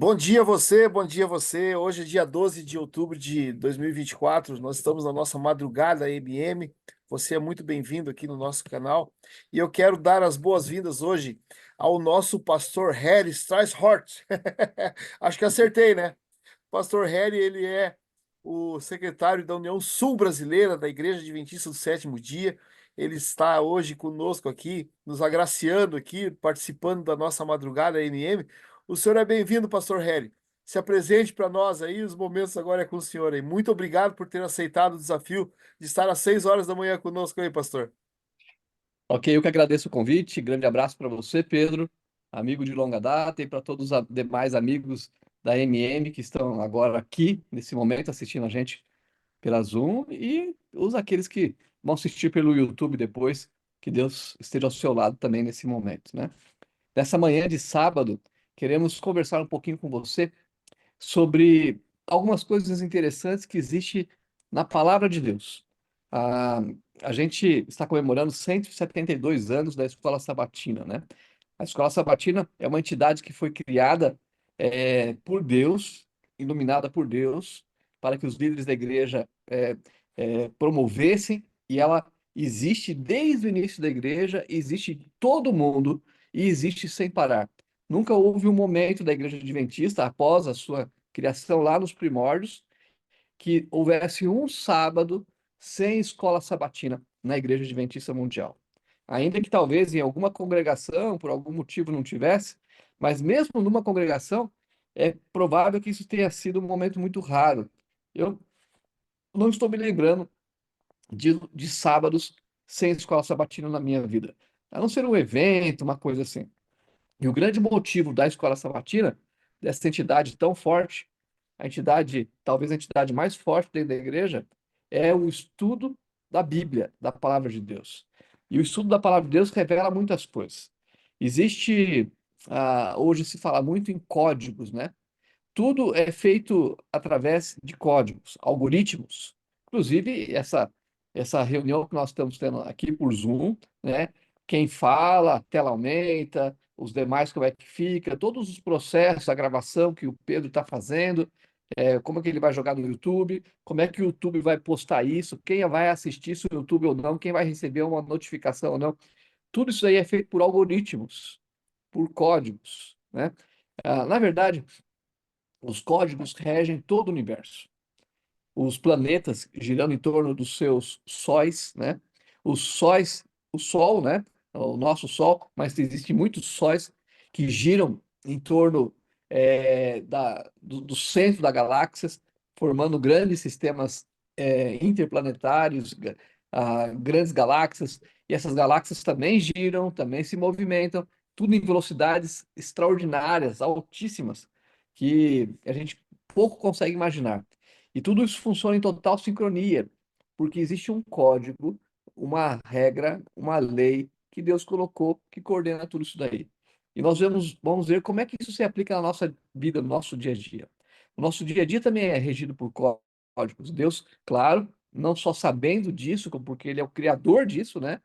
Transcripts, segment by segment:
Bom dia a você. Hoje é dia 12 de outubro de 2024. Nós estamos na nossa madrugada MM. Você é muito bem-vindo aqui no nosso canal. E eu quero dar as boas-vindas hoje ao nosso pastor Harry Streishort. Acho que acertei, né? Pastor Harry, ele é o secretário da União Sul Brasileira da Igreja Adventista do Sétimo Dia. Ele está hoje conosco aqui, nos agraciando aqui, participando da nossa madrugada MM. O senhor é bem-vindo, Pastor Harry. Se apresente para nós aí, os momentos agora é com o senhor aí. Muito obrigado por ter aceitado o desafio de estar às 6 horas da manhã conosco aí, pastor. Ok, eu que agradeço o convite. Grande abraço para você, Pedro, amigo de longa data, e para todos os demais amigos da MM que estão agora aqui, nesse momento, assistindo a gente pela Zoom, e aqueles que vão assistir pelo YouTube depois. Que Deus esteja ao seu lado também nesse momento, né? Nessa manhã de sábado, queremos conversar um pouquinho com você sobre algumas coisas interessantes que existem na palavra de Deus. A, a gente está comemorando 172 anos da Escola Sabatina, né? A Escola Sabatina é uma entidade que foi criada por Deus, iluminada por Deus, para que os líderes da igreja promovessem, e ela existe desde o início da igreja, existe em todo mundo e existe sem parar. Nunca houve um momento da igreja adventista, após a sua criação lá nos primórdios, que houvesse um sábado sem escola sabatina na Igreja Adventista Mundial. Ainda que talvez em alguma congregação, por algum motivo, não tivesse, mas mesmo numa congregação, é provável que isso tenha sido um momento muito raro. Eu não estou me lembrando de sábados sem escola sabatina na minha vida. A não ser um evento, uma coisa assim. E o grande motivo da escola sabatina, dessa entidade tão forte, a entidade, talvez a entidade mais forte dentro da igreja, é o estudo da Bíblia, da palavra de Deus. E o estudo da palavra de Deus revela muitas coisas. Existe, hoje se fala muito em códigos, né? Tudo é feito através de códigos, algoritmos. Inclusive, essa reunião que nós estamos tendo aqui por Zoom, né? Quem fala, a tela aumenta, os demais como é que fica, todos os processos, a gravação que o Pedro está fazendo, como é que ele vai jogar no YouTube, como é que o YouTube vai postar isso, quem vai assistir isso no YouTube ou não, quem vai receber uma notificação ou não. Tudo isso aí é feito por algoritmos, por códigos, né? Na verdade, os códigos regem todo o universo. Os planetas girando em torno dos seus sóis, né? Os sóis, o Sol, né? O nosso Sol, mas existem muitos sóis que giram em torno do centro da galáxia, formando grandes sistemas interplanetários, grandes galáxias, e essas galáxias também giram, também se movimentam, tudo em velocidades extraordinárias, altíssimas, que a gente pouco consegue imaginar. E tudo isso funciona em total sincronia, porque existe um código, uma regra, uma lei que Deus colocou que coordena tudo isso daí. E nós vamos ver como é que isso se aplica na nossa vida, no nosso dia a dia. O nosso dia a dia também é regido por códigos. Deus, claro, não só sabendo disso, porque Ele é o criador disso, né?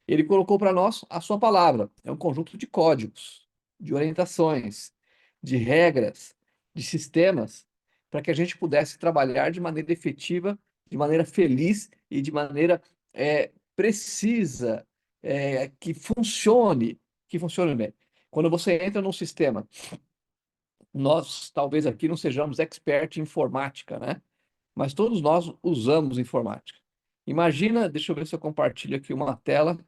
Ele colocou para nós a sua palavra. É um conjunto de códigos, de orientações, de regras, de sistemas, para que a gente pudesse trabalhar de maneira efetiva, de maneira feliz e de maneira precisa, que funcione bem. Quando você entra num sistema, nós talvez aqui não sejamos expert em informática, né? Mas todos nós usamos informática. Imagina, deixa eu ver se eu compartilho aqui uma tela.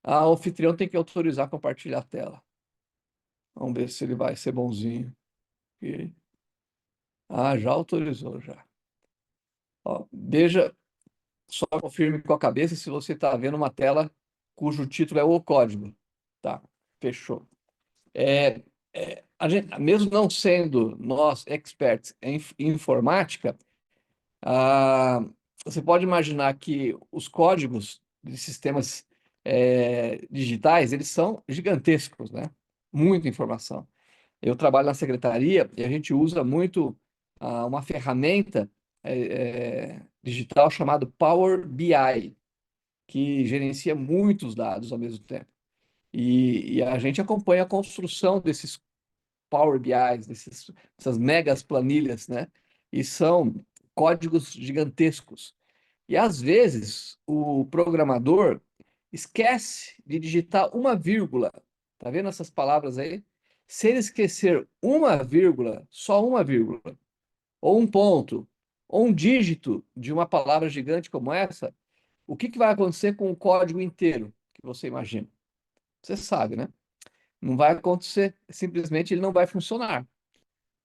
O anfitrião tem que autorizar compartilhar a tela. Vamos ver se ele vai ser bonzinho. Ok. Já autorizou, já. Ó, veja, só confirme com a cabeça se você está vendo uma tela cujo título é o código. Tá, fechou. A gente, mesmo não sendo nós experts em informática, ah, você pode imaginar que os códigos de sistemas digitais, eles são gigantescos, né? Muita informação. Eu trabalho na secretaria e a gente usa muito uma ferramenta digital chamada Power BI, que gerencia muitos dados ao mesmo tempo. E a gente acompanha a construção Power BIs, essas megas planilhas, né? E são códigos gigantescos. E às vezes o programador esquece de digitar uma vírgula. Tá vendo essas palavras aí? Se ele esquecer uma vírgula, só uma vírgula, ou um ponto, ou um dígito de uma palavra gigante como essa, o que que vai acontecer com o código inteiro que você imagina? Você sabe, né? Não vai acontecer, simplesmente ele não vai funcionar.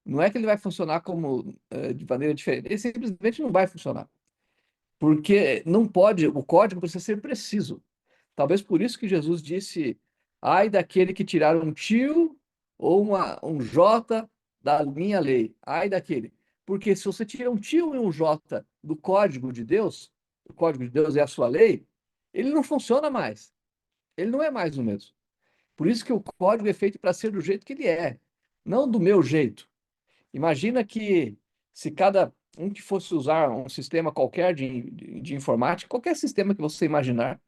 Não é que ele vai funcionar como de maneira diferente, ele simplesmente não vai funcionar. Porque não pode, o código precisa ser preciso. Talvez por isso que Jesus disse: ai daquele que tirar um tio ou um J da minha lei. Ai daquele. Porque se você tira um tio e um J do código de Deus, o código de Deus é a sua lei, ele não funciona mais. Ele não é mais o mesmo. Por isso que o código é feito para ser do jeito que ele é, não do meu jeito. Imagina que se cada um que fosse usar um sistema qualquer de informática, qualquer sistema que você imaginar,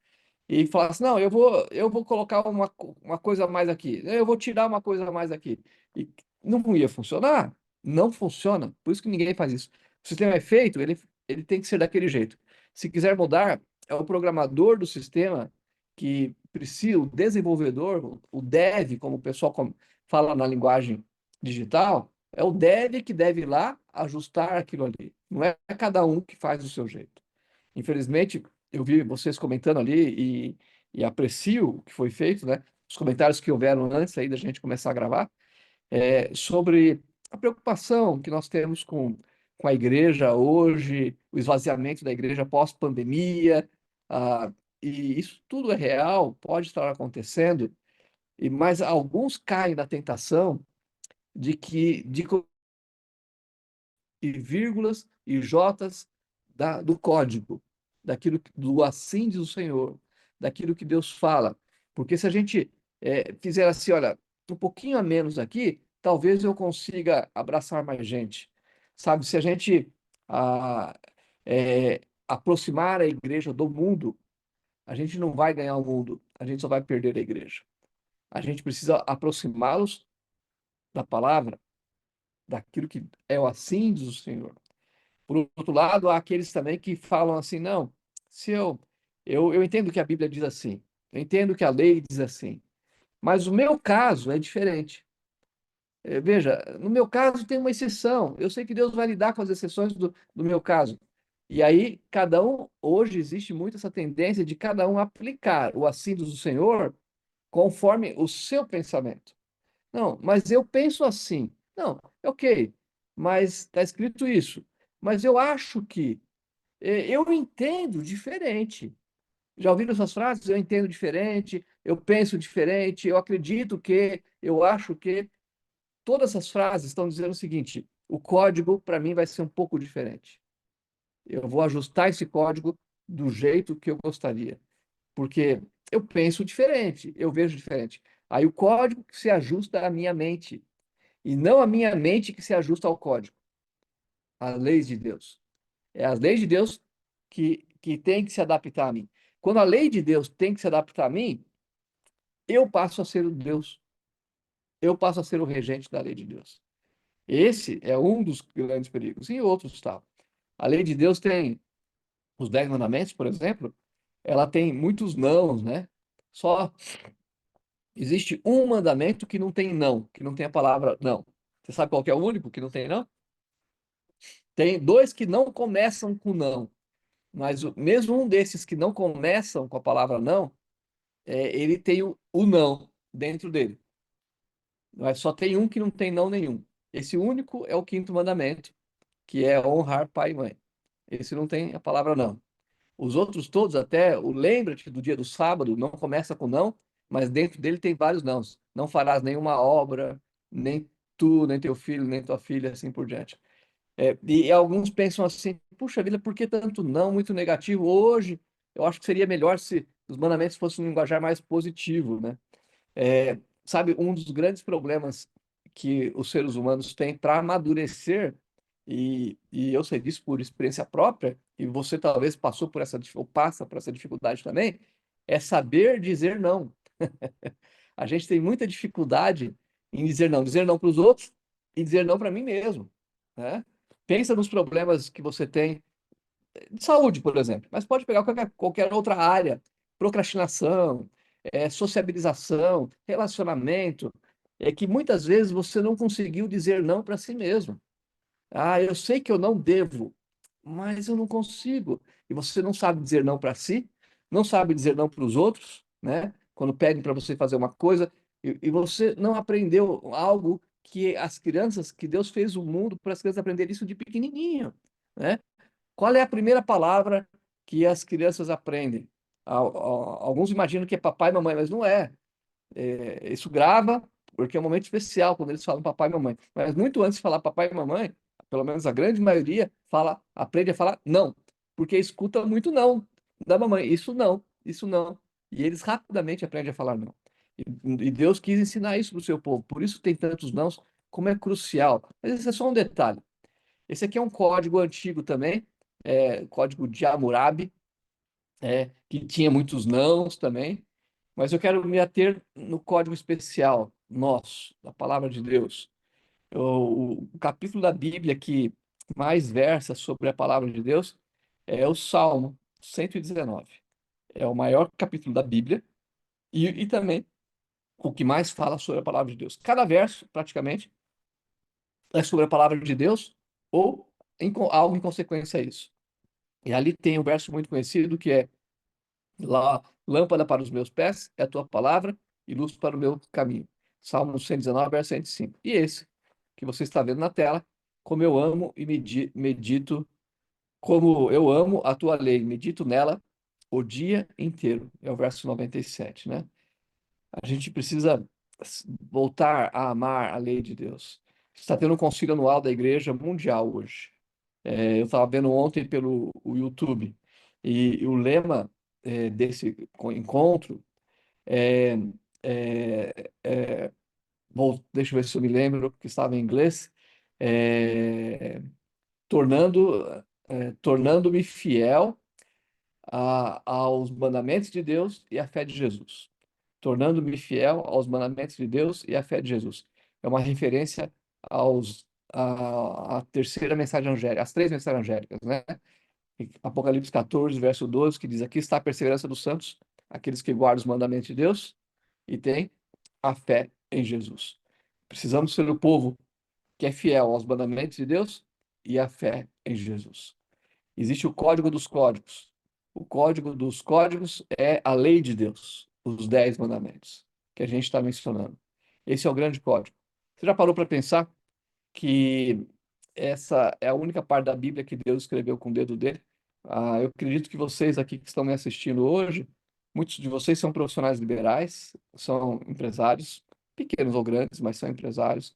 e falasse, não, eu vou colocar uma coisa a mais aqui, eu vou tirar uma coisa a mais aqui. E não ia funcionar. Não funciona. Por isso que ninguém faz isso. O sistema é feito, ele tem que ser daquele jeito. Se quiser mudar, é o programador do sistema que precisa, o desenvolvedor, o dev, como o pessoal fala na linguagem digital, é o dev que deve ir lá ajustar aquilo ali. Não é cada um que faz do seu jeito. Infelizmente, eu vi vocês comentando ali e aprecio o que foi feito, né? Os comentários que houveram antes aí da gente começar a gravar, sobre a preocupação que nós temos com a igreja hoje, o esvaziamento da igreja pós-pandemia, ah, e isso tudo é real, pode estar acontecendo, mas alguns caem na tentação de e vírgulas e jotas do código, do assim diz o Senhor, daquilo que Deus fala. Porque se a gente fizer assim, olha, um pouquinho a menos aqui, talvez eu consiga abraçar mais gente. Sabe, se a gente ah, aproximar a igreja do mundo, a gente não vai ganhar o mundo, a gente só vai perder a igreja. A gente precisa aproximá-los da palavra, daquilo que é o assim diz o Senhor. Por outro lado, há aqueles também que falam assim, não, se eu entendo que a Bíblia diz assim, eu entendo que a lei diz assim, mas o meu caso é diferente. Veja, no meu caso tem uma exceção, eu sei que Deus vai lidar com as exceções do meu caso. E aí, cada um, hoje existe muito essa tendência de cada um aplicar o assim do Senhor conforme o seu pensamento. Não, mas eu penso assim. Não, ok, mas está escrito isso. Mas eu acho que eu entendo diferente. Já ouviram essas frases? Eu entendo diferente, eu penso diferente, eu acredito que, eu acho que. Todas essas frases estão dizendo o seguinte: o código para mim vai ser um pouco diferente. Eu vou ajustar esse código do jeito que eu gostaria, porque eu penso diferente, eu vejo diferente. Aí o código que se ajusta à minha mente, e não a minha mente que se ajusta ao código, às leis de Deus. É as leis de Deus que tem que se adaptar a mim. Quando a lei de Deus tem que se adaptar a mim, eu passo a ser o Deus. Eu passo a ser o regente da lei de Deus. Esse é um dos grandes perigos. E outros tal. A lei de Deus tem os 10 mandamentos, por exemplo, ela tem muitos nãos, né? Só existe um mandamento que não tem não, que não tem a palavra não. Você sabe qual que é o único que não tem não? Tem dois que não começam com não. Mas mesmo um desses que não começam com a palavra não, ele tem o não dentro dele. Mas só tem um que não tem não nenhum. Esse único é o quinto mandamento, que é honrar pai e mãe. Esse não tem a palavra não. Os outros todos, até o lembra-te do dia do sábado, não começa com não, mas dentro dele tem vários nãos. Não farás nenhuma obra, nem tu, nem teu filho, nem tua filha, assim por diante. E alguns pensam assim, puxa vida, por que tanto não, muito negativo? Hoje, eu acho que seria melhor se os mandamentos fossem um linguajar mais positivo, né? Sabe, um dos grandes problemas que os seres humanos têm para amadurecer, e eu sei disso por experiência própria, e você talvez passou por ou passa por essa dificuldade também, é saber dizer não. A gente tem muita dificuldade em dizer não para os outros e dizer não para mim mesmo, né? Pensa nos problemas que você tem de saúde, por exemplo, mas pode pegar qualquer outra área, procrastinação, sociabilização, relacionamento, é que muitas vezes você não conseguiu dizer não para si mesmo. Ah, eu sei que eu não devo, mas eu não consigo. E você não sabe dizer não para si, não sabe dizer não para os outros, né? Quando pedem para você fazer uma coisa e você não aprendeu algo que as crianças, que Deus fez o mundo para as crianças aprenderem isso de pequenininho, né? Qual é a primeira palavra que as crianças aprendem? Alguns imaginam que é papai e mamãe, mas não é. Isso grava, porque é um momento especial quando eles falam papai e mamãe. Mas muito antes de falar papai e mamãe, pelo menos a grande maioria aprende a falar não, porque escuta muito não da mamãe. Isso não. E eles rapidamente aprendem a falar não. E Deus quis ensinar isso para o seu povo. Por isso tem tantos nãos, como é crucial. Mas esse é só um detalhe. Esse aqui é um código antigo também, código de Hammurabi, que tinha muitos nãos também, mas eu quero me ater no código especial nosso, da palavra de Deus. O capítulo da Bíblia que mais versa sobre a palavra de Deus é o Salmo 119. É o maior capítulo da Bíblia e também o que mais fala sobre a palavra de Deus. Cada verso, praticamente, é sobre a palavra de Deus ou algo em consequência a isso. E ali tem um verso muito conhecido que é lâmpada para os meus pés é a tua palavra e luz para o meu caminho. Salmo 119, verso 105. E esse que você está vendo na tela, como eu amo e medito, como eu amo a tua lei, medito nela o dia inteiro. É o verso 97, né? A gente precisa voltar a amar a lei de Deus. Está tendo um concílio anual da Igreja Mundial hoje. Eu estava vendo ontem pelo o YouTube e o lema desse encontro é, é, é, deixa eu ver se eu me lembro, porque estava em inglês, é, tornando-me fiel aos mandamentos de Deus e à fé de Jesus. Tornando-me fiel aos mandamentos de Deus e à fé de Jesus. É uma referência à terceira mensagem angélica, às três mensagens angélicas, né? Apocalipse 14, verso 12, que diz: aqui está a perseverança dos santos, aqueles que guardam os mandamentos de Deus e têm a fé em Jesus. Precisamos ser o povo que é fiel aos mandamentos de Deus e à fé em Jesus. Existe o código dos códigos. O código dos códigos é a lei de Deus, os 10 mandamentos, que a gente está mencionando. Esse é o grande código. Você já parou para pensar que essa é a única parte da Bíblia que Deus escreveu com o dedo dele? Eu acredito que vocês aqui que estão me assistindo hoje, muitos de vocês são profissionais liberais, são empresários, pequenos ou grandes, mas são empresários,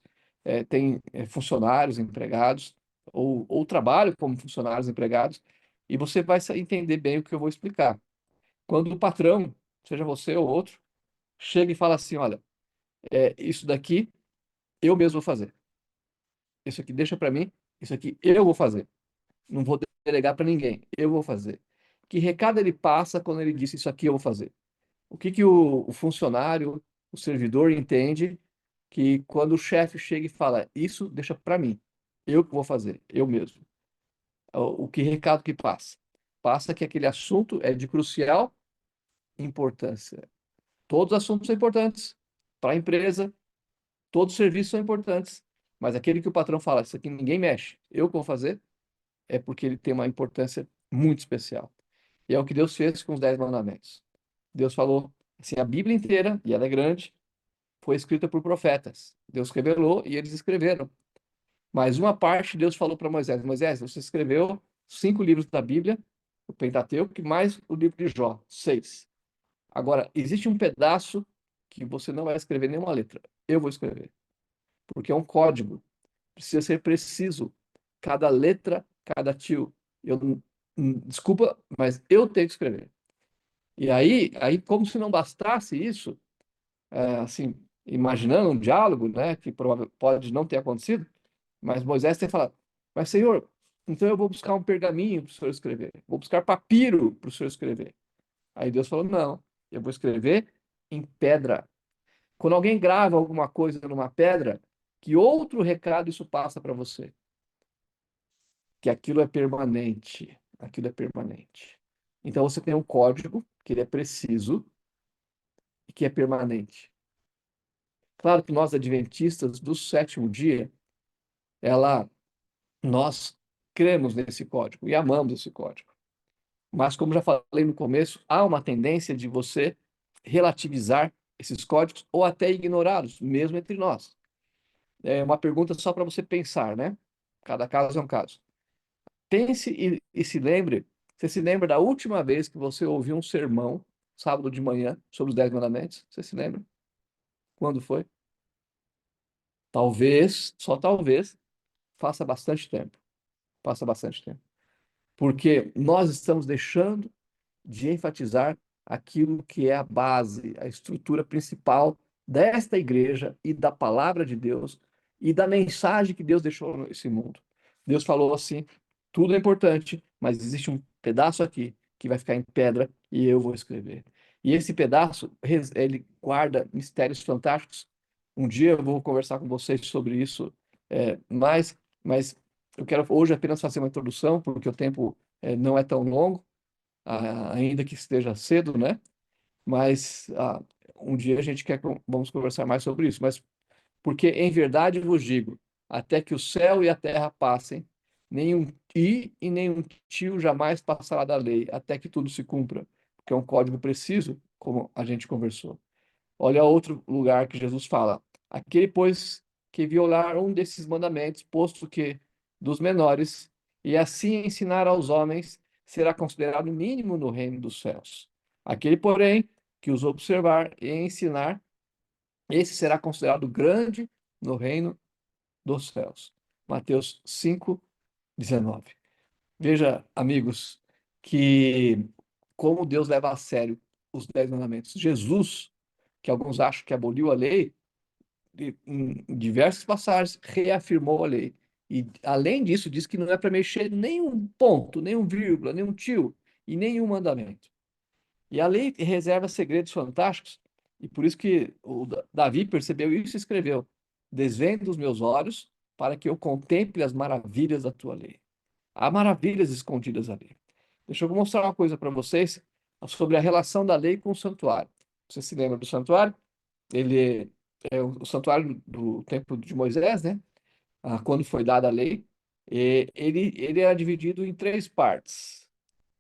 têm funcionários empregados, ou trabalham como funcionários empregados, e você vai entender bem o que eu vou explicar. Quando o patrão, seja você ou outro, chega e fala assim: olha, isso daqui eu mesmo vou fazer. Isso aqui deixa para mim, isso aqui eu vou fazer. Não vou delegar para ninguém, eu vou fazer. Que recado ele passa quando ele disse isso aqui eu vou fazer? O que que o funcionário, o servidor entende que quando o chefe chega e fala isso deixa para mim, eu que vou fazer, eu mesmo. O que recado que passa? Passa que aquele assunto é de crucial importância. Todos os assuntos são importantes para a empresa, todos os serviços são importantes, mas aquele que o patrão fala, isso aqui ninguém mexe, eu que vou fazer, é porque ele tem uma importância muito especial. E é o que Deus fez com os 10 mandamentos. Deus falou assim, a Bíblia inteira, e ela é grande, foi escrita por profetas. Deus revelou e eles escreveram. Mas uma parte Deus falou para Moisés: Moisés, você escreveu 5 livros da Bíblia, o Pentateuco, mais o livro de Jó, 6. Agora, existe um pedaço que você não vai escrever nenhuma letra. Eu vou escrever, porque é um código. Precisa ser preciso. Cada letra, cada tio. Desculpa, mas eu tenho que escrever. E aí, como se não bastasse isso, assim, imaginando um diálogo, né, que pode não ter acontecido, mas Moisés tem falado: mas Senhor, então eu vou buscar um pergaminho para o senhor escrever, vou buscar papiro para o senhor escrever. Aí Deus falou: não, eu vou escrever em pedra. Quando alguém grava alguma coisa numa pedra, que outro recado isso passa para você? Que aquilo é permanente. Aquilo é permanente. Então você tem um código que ele é preciso e que é permanente. Claro que nós, adventistas do sétimo dia, ela, nós cremos nesse código e amamos esse código. Mas, como já falei no começo, há uma tendência de você relativizar esses códigos ou até ignorá-los, mesmo entre nós. É uma pergunta só para você pensar, né? Cada caso é um caso. Pense e se lembre, você se lembra da última vez que você ouviu um sermão, sábado de manhã, sobre os 10 mandamentos? Você se lembra? Quando foi? Talvez, só talvez, faça bastante tempo. Faça bastante tempo. Porque nós estamos deixando de enfatizar aquilo que é a base, a estrutura principal desta igreja e da palavra de Deus e da mensagem que Deus deixou nesse mundo. Deus falou assim: tudo é importante, mas existe um pedaço aqui que vai ficar em pedra e eu vou escrever. E esse pedaço, ele guarda mistérios fantásticos. Um dia eu vou conversar com vocês sobre isso, mas eu quero hoje apenas fazer uma introdução, porque o tempo não é tão longo, ainda que esteja cedo, né? Mas um dia a gente vamos conversar mais sobre isso. Mas porque em verdade vos digo, até que o céu e a terra passem, nenhum i e nenhum tio jamais passará da lei, até que tudo se cumpra, porque é um código preciso, como a gente conversou. Olha outro lugar que Jesus fala: aquele, pois, que violar um desses mandamentos, posto que dos menores, e assim ensinar aos homens, será considerado mínimo no reino dos céus. Aquele, porém, que os observar e ensinar, esse será considerado grande no reino dos céus. Mateus 5:19. Veja, amigos, que como Deus leva a sério os 10 mandamentos. Jesus, que alguns acham que aboliu a lei, em diversas passagens reafirmou a lei. E, além disso, diz que não é para mexer nenhum ponto, nenhum vírgula, nenhum tio e nenhum mandamento. E a lei reserva segredos fantásticos, e por isso que o Davi percebeu isso e escreveu: desvenda os meus olhos para que eu contemple as maravilhas da tua lei. Há maravilhas escondidas ali. Deixa eu mostrar uma coisa para vocês sobre a relação da lei com o santuário. Você se lembra do santuário? Ele é o santuário do tempo de Moisés, né? Quando foi dada a lei, e ele era dividido em três partes.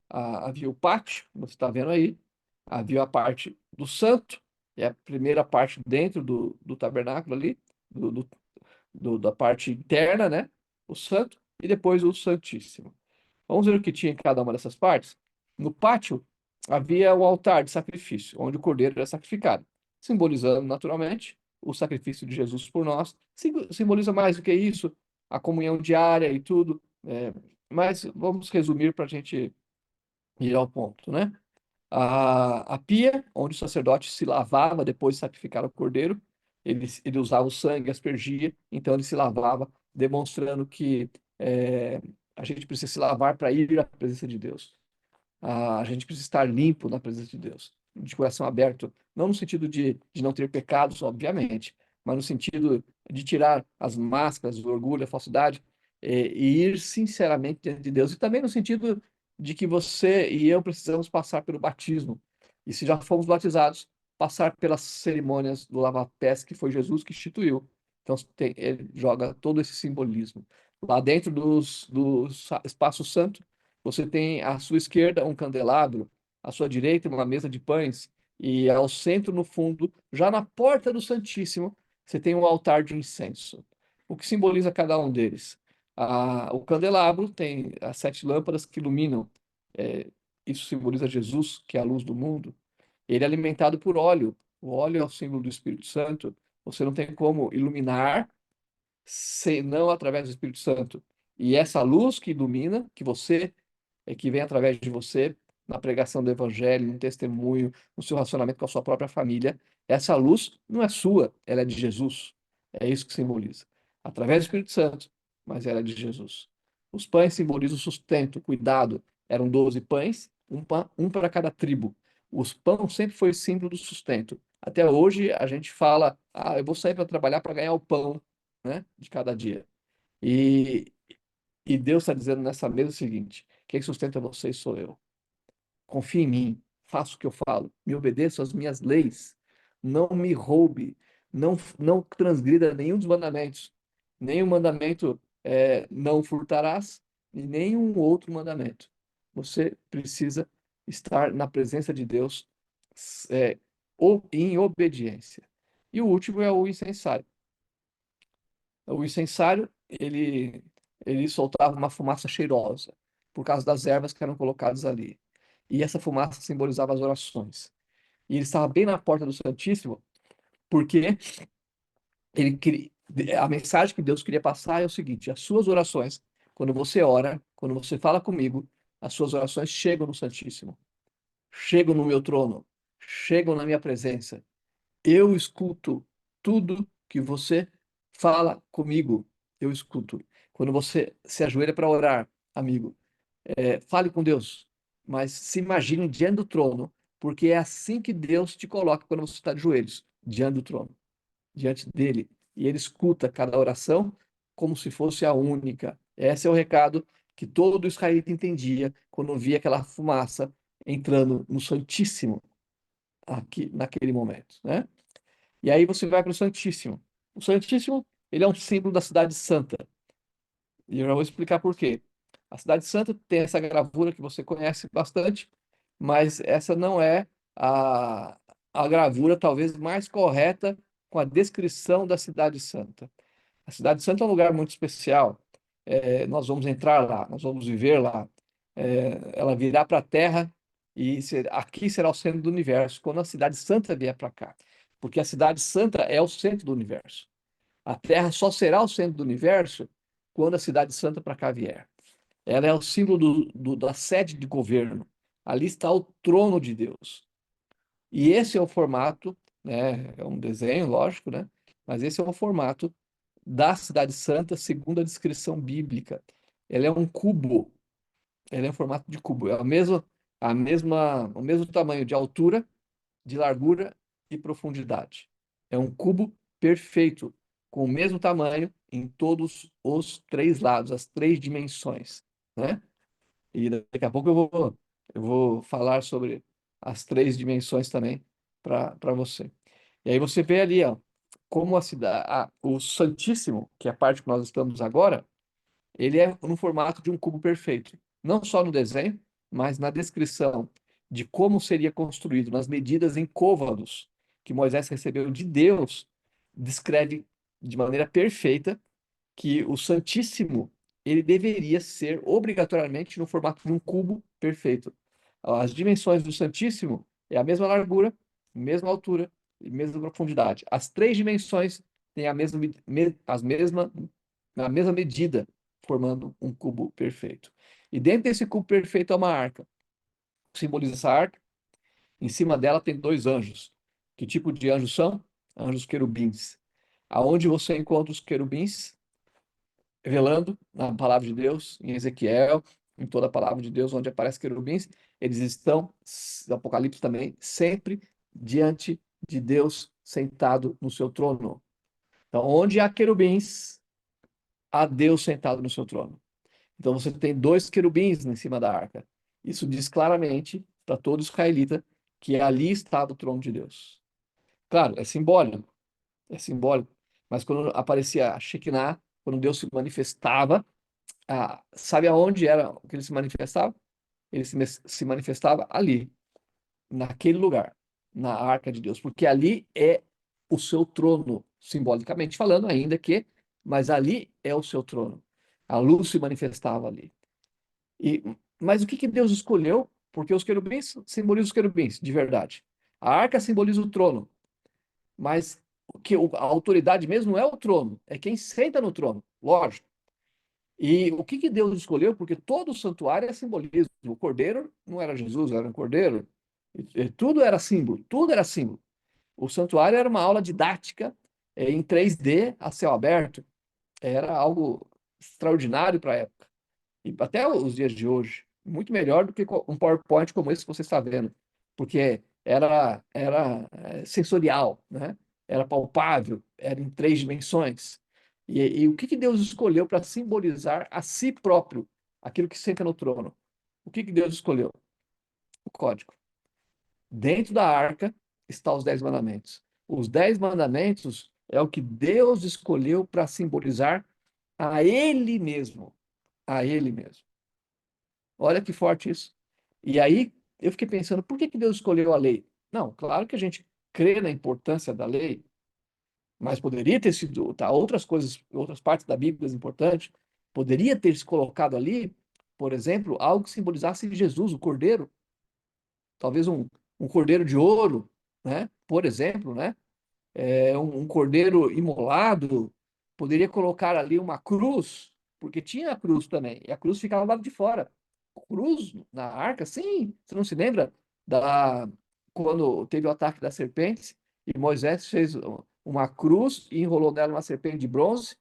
Havia o pátio, você está vendo aí, havia a parte do santo, é a primeira parte dentro do tabernáculo ali, do, do- da parte interna, né? O santo, e depois o santíssimo. Vamos ver o que tinha em cada uma dessas partes. No pátio havia o altar de sacrifício, onde o cordeiro era sacrificado, simbolizando naturalmente o sacrifício de Jesus por nós. Simboliza mais do que isso, a comunhão diária e tudo. Mas vamos resumir para a gente ir ao ponto, né? A pia, onde o sacerdote se lavava depois de sacrificar o cordeiro, ele usava o sangue, aspergia, então ele se lavava, demonstrando que a gente precisa se lavar para ir à presença de Deus. A gente precisa estar limpo na presença de Deus, de coração aberto, não no sentido de não ter pecados, obviamente, mas no sentido de tirar as máscaras, o orgulho, a falsidade, e ir sinceramente diante de Deus, e também no sentido de que você e eu precisamos passar pelo batismo, e se já fomos batizados, passar pelas cerimônias do lava-pés que foi Jesus que instituiu. Então, ele joga todo esse simbolismo. Lá dentro do espaço santo, você tem à sua esquerda um candelabro, à sua direita uma mesa de pães, e ao centro, no fundo, já na porta do Santíssimo, você tem um altar de incenso. O que simboliza cada um deles? O candelabro tem as 7 lâmpadas que iluminam. é, Isso simboliza Jesus, que é a luz do mundo. Ele é alimentado por óleo. O óleo é o símbolo do Espírito Santo. Você não tem como iluminar senão através do Espírito Santo. E essa luz que ilumina, que vem através de você, na pregação do Evangelho, no testemunho, no seu relacionamento com a sua própria família, essa luz não é sua, ela é de Jesus. É isso que simboliza. Através do Espírito Santo, mas ela é de Jesus. Os pães simbolizam o sustento, cuidado. Eram 12 pães, um para cada tribo. Os pão sempre foi símbolo do sustento. Até hoje a gente fala, eu vou sair para trabalhar para ganhar o pão, né, de cada dia. E, e Deus está dizendo nessa mesa o seguinte: quem sustenta vocês sou eu. Confie em mim, faça o que eu falo, me obedeça às minhas leis, não me roube, não transgrida nenhum dos mandamentos, nem o mandamento não furtarás, e nenhum outro mandamento. Você precisa estar na presença de Deus é, em obediência. E o último é o incensário. O incensário, ele soltava uma fumaça cheirosa, por causa das ervas que eram colocadas ali. E essa fumaça simbolizava as orações. E ele estava bem na porta do Santíssimo, porque ele queria, a mensagem que Deus queria passar é o seguinte: as suas orações, quando você ora, quando você fala comigo, as suas orações chegam no Santíssimo, chegam no meu trono, chegam na minha presença. Eu escuto tudo que você fala comigo. Eu escuto. Quando você se ajoelha para orar, amigo, fale com Deus, mas se imagine diante do trono, porque é assim que Deus te coloca quando você está de joelhos, diante do trono, diante dele. E ele escuta cada oração como se fosse a única. Esse é o recado que todo israelita entendia quando via aquela fumaça entrando no Santíssimo aqui naquele momento, né? E aí você vai para o Santíssimo. O Santíssimo, ele é um símbolo da cidade santa. E eu já vou explicar por quê. A cidade santa tem essa gravura que você conhece bastante, mas essa não é a, a gravura talvez mais correta com a descrição da cidade santa. A cidade santa é um lugar muito especial. Nós vamos entrar lá, nós vamos viver lá. Ela virá para a terra e aqui será o centro do universo, quando a cidade santa vier para cá. Porque a cidade santa é o centro do universo. A terra só será o centro do universo quando a cidade santa para cá vier. Ela é o símbolo da sede de governo. Ali está o trono de Deus. E esse é o formato, né? É um desenho, lógico, né? Mas esse é o formato da Cidade Santa, segundo a descrição bíblica. Ela é um cubo, ela é um formato de cubo. É o mesmo tamanho de altura, de largura e profundidade. É um cubo perfeito, com o mesmo tamanho em todos os três lados, as três dimensões, né? E daqui a pouco eu vou falar sobre as três dimensões também para você. E aí você vê ali, ó, como a cidade, o Santíssimo, que é a parte que nós estamos agora, ele é no formato de um cubo perfeito. Não só no desenho, mas na descrição de como seria construído, nas medidas em côvados que Moisés recebeu de Deus, descreve de maneira perfeita que o Santíssimo ele deveria ser obrigatoriamente no formato de um cubo perfeito. As dimensões do Santíssimo é a mesma largura, mesma altura e mesma profundidade. As três dimensões têm a mesma medida, formando um cubo perfeito. E dentro desse cubo perfeito há uma arca. Simboliza essa arca. Em cima dela tem dois anjos. Que tipo de anjos são? Anjos querubins. Aonde você encontra os querubins? Revelando na palavra de Deus, em Ezequiel, em toda a palavra de Deus, onde aparece querubins, eles estão, no Apocalipse também, sempre diante de Deus sentado no seu trono. Então, onde há querubins, há Deus sentado no seu trono. Então, você tem dois querubins em cima da arca. Isso diz claramente para todo israelita que ali estava o trono de Deus. Claro, é simbólico, mas quando aparecia a Shekinah, quando Deus se manifestava, sabe aonde era que ele se manifestava? Ele se manifestava ali, naquele lugar, na arca de Deus, porque ali é o seu trono, simbolicamente falando, ainda que, mas ali é o seu trono. A luz se manifestava ali. E, mas o que que Deus escolheu? Porque os querubins simbolizam os querubins, de verdade. A arca simboliza o trono, mas a autoridade mesmo não é o trono, é quem senta no trono, lógico. E o que que Deus escolheu? Porque todo o santuário é simbolismo. O cordeiro não era Jesus, era um cordeiro. Tudo era símbolo, tudo era símbolo. O santuário era uma aula didática em 3D a céu aberto. Era algo extraordinário para a época. E até os dias de hoje. Muito melhor do que um PowerPoint como esse que você está vendo. Porque era sensorial, né? Era palpável, era em 3 dimensões. E o que que Deus escolheu para simbolizar a si próprio, aquilo que senta no trono? O que que Deus escolheu? O código. Dentro da arca está os 10 mandamentos. Os 10 mandamentos é o que Deus escolheu para simbolizar a Ele mesmo. A Ele mesmo. Olha que forte isso. E aí eu fiquei pensando, por que que Deus escolheu a lei? Não, claro que a gente crê na importância da lei, mas poderia ter sido, tá, outras coisas, outras partes da Bíblia importantes, poderia ter se colocado ali, por exemplo, algo que simbolizasse Jesus, o Cordeiro, talvez um cordeiro de ouro, né? Por exemplo, né? Um cordeiro imolado, poderia colocar ali uma cruz, porque tinha a cruz também, e a cruz ficava lá de fora. Cruz na arca, sim, você não se lembra da quando teve o ataque das serpentes e Moisés fez uma cruz e enrolou nela uma serpente de bronze,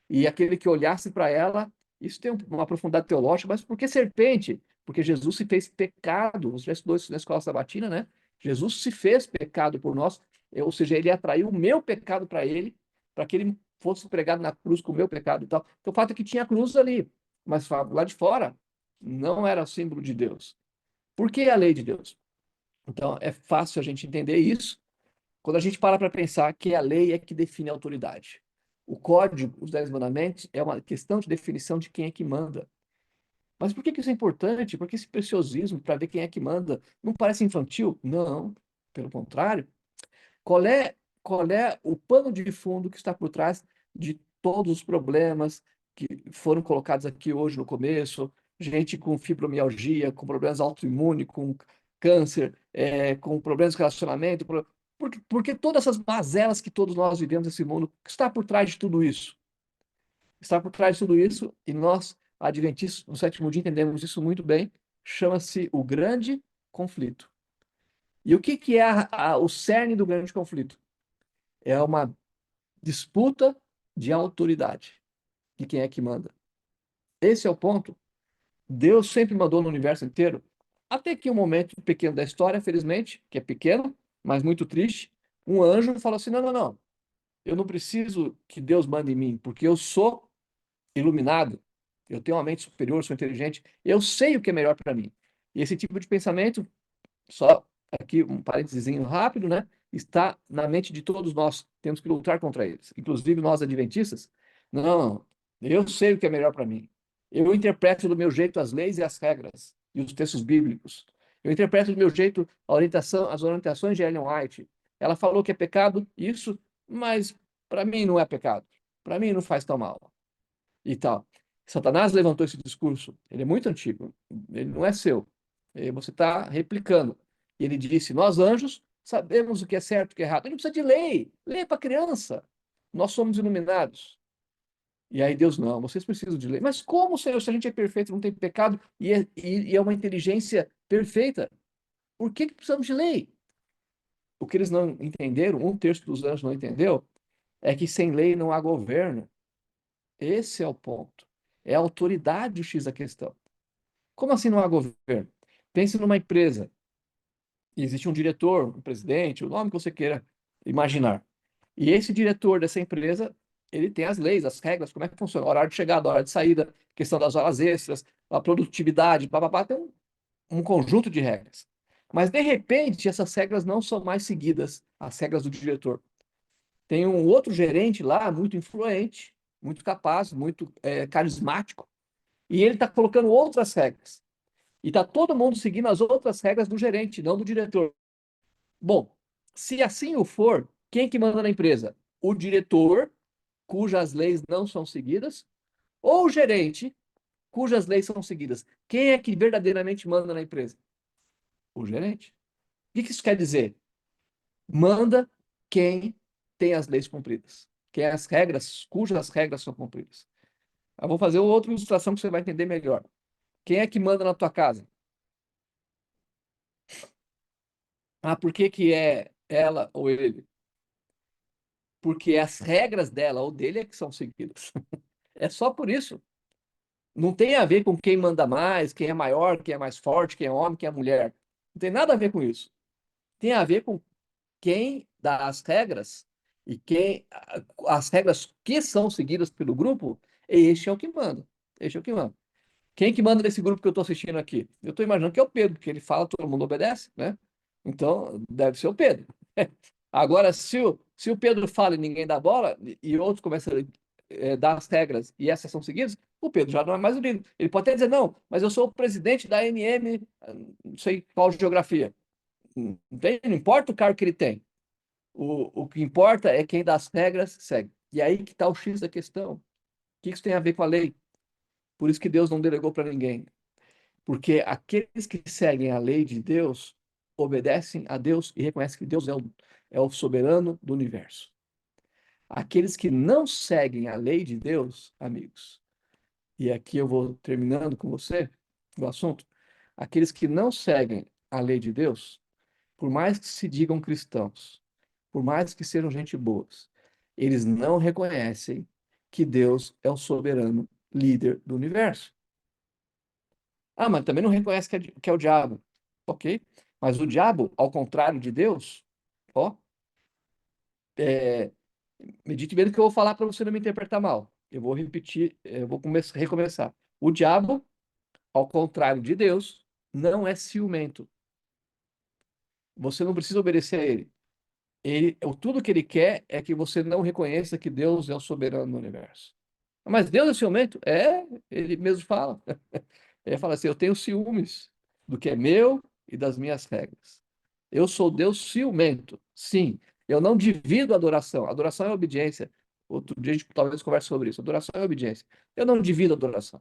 e aquele que olhasse para ela, isso tem uma profundidade teológica, mas por que serpente? Porque Jesus se fez pecado, você já estudou isso na escola sabatina, né? Jesus se fez pecado por nós, ou seja, ele atraiu o meu pecado para ele, para que ele fosse pregado na cruz com o meu pecado e tal. Então, o fato é que tinha cruz ali, mas lá de fora não era símbolo de Deus. Por que a lei de Deus? Então, é fácil a gente entender isso quando a gente para pensar que a lei é que define a autoridade. O código, os 10 mandamentos, é uma questão de definição de quem é que manda. Mas por que que isso é importante? Porque esse preciosismo para ver quem é que manda não parece infantil? Não, pelo contrário. Qual é o pano de fundo que está por trás de todos os problemas que foram colocados aqui hoje no começo? Gente com fibromialgia, com problemas autoimunes, com câncer, com problemas de relacionamento. Porque todas essas mazelas que todos nós vivemos nesse mundo, o que está por trás de tudo isso? Está por trás de tudo isso, e nós, adventistas, no sétimo dia, entendemos isso muito bem, chama-se o grande conflito. E o que que é o cerne do grande conflito? É uma disputa de autoridade, de quem é que manda. Esse é o ponto. Deus sempre mandou no universo inteiro, até que um momento pequeno da história, felizmente, que é pequeno, mas muito triste, um anjo falou assim: não, não, não, eu não preciso que Deus mande em mim, porque eu sou iluminado, eu tenho uma mente superior, sou inteligente, eu sei o que é melhor para mim. E esse tipo de pensamento, só aqui um parênteses rápido, né? Está na mente de todos nós. Temos que lutar contra eles, inclusive nós adventistas. Não, eu sei o que é melhor para mim. Eu interpreto do meu jeito as leis e as regras e os textos bíblicos. Eu interpreto do meu jeito as orientações de Ellen White. Ela falou que é pecado isso, mas para mim não é pecado. Para mim não faz tão mal e tal. Satanás levantou esse discurso, ele é muito antigo, ele não é seu. Você está replicando. E ele disse: Nós anjos sabemos o que é certo e o que é errado. Ele não precisa de lei, lei é para criança. Nós somos iluminados. E aí Deus, não, vocês precisam de lei. Mas como, Senhor, se a gente é perfeito, não tem pecado e é uma inteligência perfeita? Por que que precisamos de lei? O que eles não entenderam, um terço dos anjos não entendeu, é que sem lei não há governo. Esse é o ponto. É a autoridade o X da questão. Como assim não há governo? Pense numa empresa. Existe um diretor, um presidente, o nome que você queira imaginar. E esse diretor dessa empresa, ele tem as leis, as regras, como é que funciona, horário de chegada, hora de saída, questão das horas extras, a produtividade, papapá, tem um conjunto de regras. Mas, de repente, essas regras não são mais seguidas, as regras do diretor. Tem um outro gerente lá, muito influente, muito capaz, muito carismático, e ele está colocando outras regras. E está todo mundo seguindo as outras regras do gerente, não do diretor. Bom, se assim o for, quem que manda na empresa? O diretor, cujas leis não são seguidas, ou o gerente, cujas leis são seguidas? Quem é que verdadeiramente manda na empresa? O gerente. O que isso quer dizer? Manda quem tem as leis cumpridas, quem as regras, cujas regras são cumpridas. Eu vou fazer outra ilustração que você vai entender melhor. Quem é que manda na tua casa? Ah, por que que é ela ou ele? Porque as regras dela ou dele é que são seguidas. É só por isso. Não tem a ver com quem manda mais, quem é maior, quem é mais forte, quem é homem, quem é mulher. Não tem nada a ver com isso. tem a ver com quem dá as regras e as regras que são seguidas pelo grupo, este é o que manda. Este é o que manda. Quem que manda nesse grupo que eu estou assistindo aqui? Eu estou imaginando que é o Pedro, porque ele fala, todo mundo obedece, né? Então, deve ser o Pedro. Agora, se o Pedro fala e ninguém dá bola, e outros começam a dar as regras e essas são seguidas, o Pedro já não é mais o líder. Ele pode até dizer, não, mas eu sou o presidente da MM, não sei qual geografia. Não importa o cargo que ele tem. O que importa é quem dá as regras segue. E aí que está o X da questão. O que isso tem a ver com a lei? Por isso que Deus não delegou para ninguém. Porque aqueles que seguem a lei de Deus obedecem a Deus e reconhecem que Deus é o soberano do universo. Aqueles que não seguem a lei de Deus, amigos, e aqui eu vou terminando com você o assunto, aqueles que não seguem a lei de Deus, por mais que se digam cristãos, por mais que sejam gente boas, eles não reconhecem que Deus é o soberano líder do universo. Ah, mas também não reconhece que é o diabo. Ok. Mas o diabo, ao contrário de Deus, ó, é, medite bem no que eu vou falar para você não me interpretar mal. Eu vou repetir, eu vou recomeçar. O diabo, ao contrário de Deus, não é ciumento. Você não precisa obedecer a ele. Tudo que ele quer é que você não reconheça que Deus é o soberano do universo. Mas Deus é ciumento? É, ele mesmo fala. Ele fala assim: eu tenho ciúmes do que é meu e das minhas regras. Eu sou Deus ciumento. Sim, eu não divido a adoração. Adoração é obediência. Outro dia a gente talvez converse sobre isso. Adoração é obediência. Eu não divido a adoração.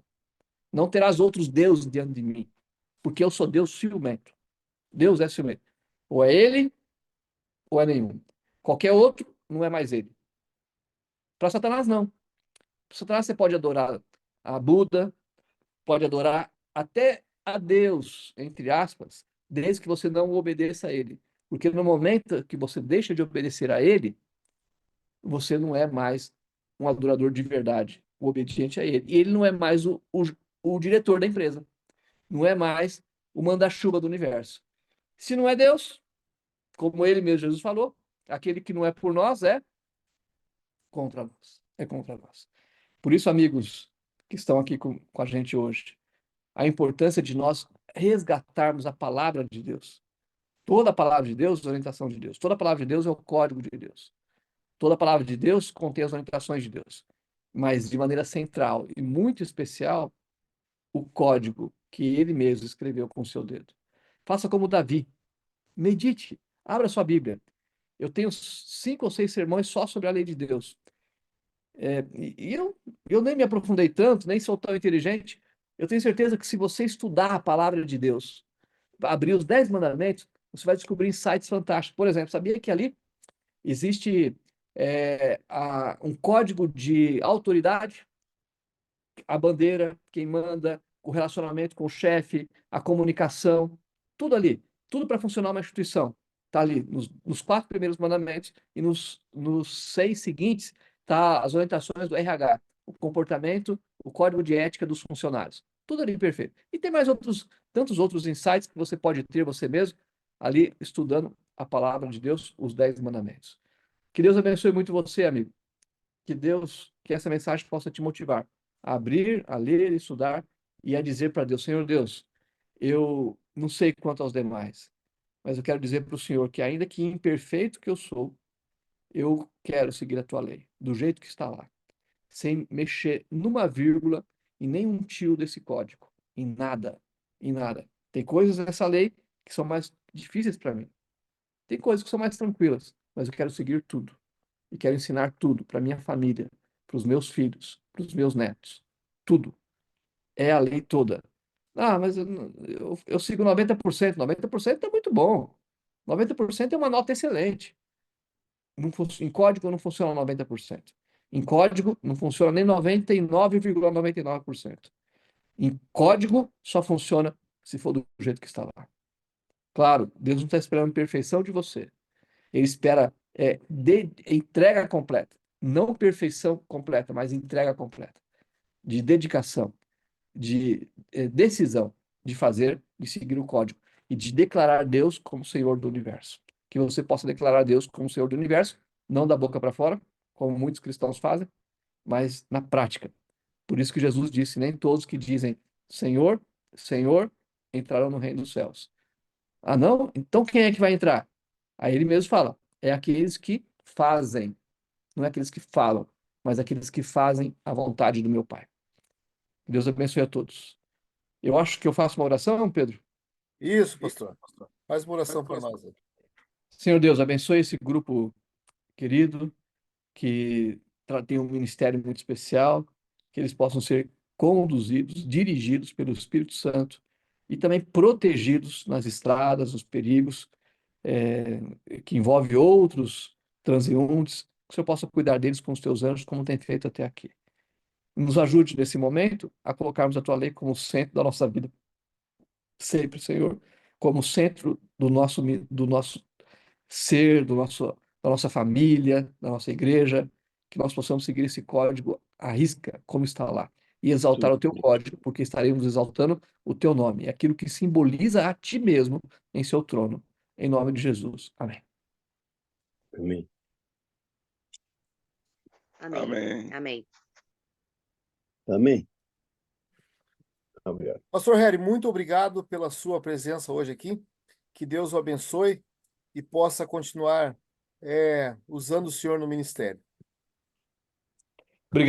Não terás outros deuses diante de mim, porque eu sou Deus ciumento. Deus é ciumento. Ou é ele, ou é nenhum. Qualquer outro não é mais ele. Para Satanás, não. Para Satanás, você pode adorar a Buda, pode adorar até a Deus, entre aspas, desde que você não obedeça a ele. Porque no momento que você deixa de obedecer a ele, você não é mais um adorador de verdade, o obediente a ele. E ele não é mais o diretor da empresa, não é mais o manda-chuva do universo. Se não é Deus, como ele mesmo Jesus falou, aquele que não é por nós é contra nós. É contra nós. Por isso, amigos que estão aqui com a gente hoje, a importância de nós resgatarmos a palavra de Deus. Toda a palavra de Deus é a orientação de Deus. Toda a palavra de Deus é o código de Deus. Toda a palavra de Deus contém as orientações de Deus. Mas de maneira central e muito especial, o código que ele mesmo escreveu com o seu dedo. Faça como Davi. Medite. Abra sua Bíblia. Eu tenho 5 ou 6 sermões só sobre a lei de Deus. E eu nem me aprofundei tanto, nem sou tão inteligente. Eu tenho certeza que se você estudar a palavra de Deus, abrir os 10 mandamentos, você vai descobrir insights fantásticos. Por exemplo, sabia que ali existe um código de autoridade, a bandeira, quem manda, o relacionamento com o chefe, a comunicação, tudo ali, tudo para funcionar uma instituição. Está ali nos 4 primeiros mandamentos e nos 6 seguintes tá as orientações do RH, o comportamento, o código de ética dos funcionários. Tudo ali perfeito. E tem mais tantos outros insights que você pode ter você mesmo ali estudando a palavra de Deus, os 10 mandamentos. Que Deus abençoe muito você, amigo. Que essa mensagem possa te motivar a abrir, a ler, estudar e a dizer para Deus, Senhor Deus, eu não sei quanto aos demais, mas eu quero dizer para o Senhor que ainda que imperfeito que eu sou, eu quero seguir a tua lei, do jeito que está lá, sem mexer numa vírgula e nem um tio desse código, em nada, em nada. Tem coisas nessa lei que são mais difíceis para mim. Tem coisas que são mais tranquilas, mas eu quero seguir tudo e quero ensinar tudo para minha família, para os meus filhos, para os meus netos. Tudo. É a lei toda. Ah, mas eu sigo 90%. 90% é muito bom. 90% é uma nota excelente. Em código não funciona 90%. Em código não funciona nem 99,99%. Em código só funciona se for do jeito que está lá. Claro, Deus não está esperando perfeição de você. Ele espera entrega completa. Não perfeição completa, mas entrega completa. De dedicação, de decisão de fazer, de seguir o código e de declarar Deus como Senhor do universo. que você possa declarar a Deus como Senhor do universo, não da boca para fora, como muitos cristãos fazem, mas na prática. Por isso que Jesus disse: nem todos que dizem Senhor, Senhor, entrarão no reino dos céus. Ah, não? Então quem é que vai entrar? Aí ele mesmo fala: é aqueles que fazem, não é aqueles que falam, mas aqueles que fazem a vontade do meu Pai. Deus abençoe a todos. Eu acho que eu faço uma oração, Pedro. Isso, pastor. Faz uma oração para nós aí. Senhor Deus, abençoe esse grupo querido, que tem um ministério muito especial, que eles possam ser conduzidos, dirigidos pelo Espírito Santo e também protegidos nas estradas, nos perigos, que envolve outros transeuntes, que o Senhor possa cuidar deles com os teus anjos, como tem feito até aqui. Nos ajude nesse momento a colocarmos a tua lei como centro da nossa vida, sempre, Senhor, como centro do nosso ser, da nossa família, da nossa igreja, que nós possamos seguir esse código à risca, como está lá, e exaltar o teu código, porque estaremos exaltando o teu nome, aquilo que simboliza a ti mesmo em seu trono. Em nome de Jesus. Amém. Amém. Amém. Amém. Amém. Amém. Obrigado. Pastor Harry, muito obrigado pela sua presença hoje aqui. Que Deus o abençoe e possa continuar usando o senhor no ministério.